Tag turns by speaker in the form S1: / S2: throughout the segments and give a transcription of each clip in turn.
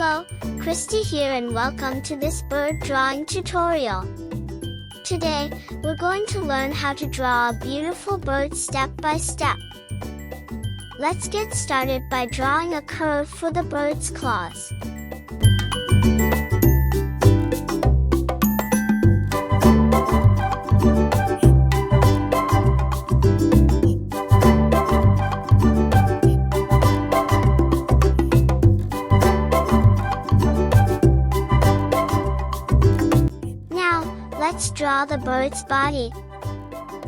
S1: Hello, Christy here and welcome to this bird drawing tutorial. Today, we're going to learn how to draw a beautiful bird step by step. Let's get started by drawing a curve for the bird's claws. Let's draw the bird's body.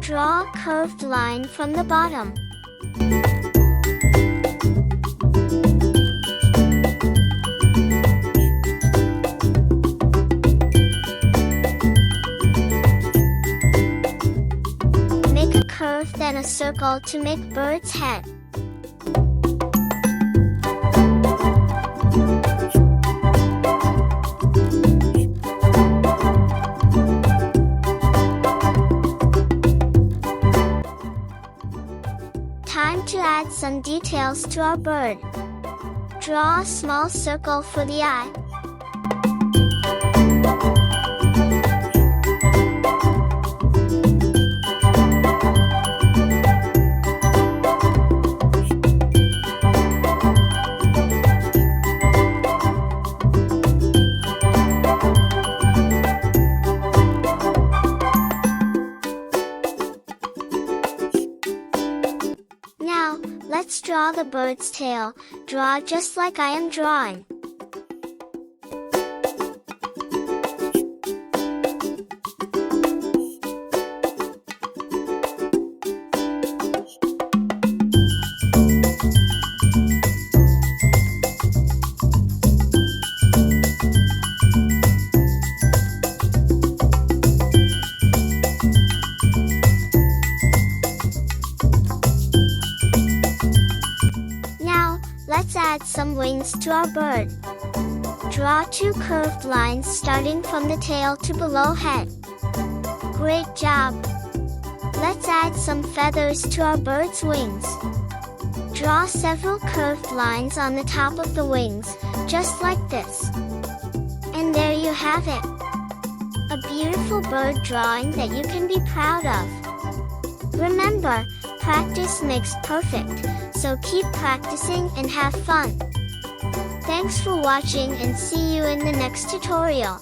S1: Draw a curved line from the bottom. Make a curve then a circle to make bird's head. Time to add some details to our bird. Draw a small circle for the eye. Now, let's draw the bird's tail. Draw just like I am drawing. Let's add some wings to our bird. Draw two curved lines starting from the tail to below head. Great job! Let's add some feathers to our bird's wings. Draw several curved lines on the top of the wings, just like this. And there you have it. A beautiful bird drawing that you can be proud of. Remember, practice makes perfect, so keep practicing and have fun. Thanks for watching and see you in the next tutorial.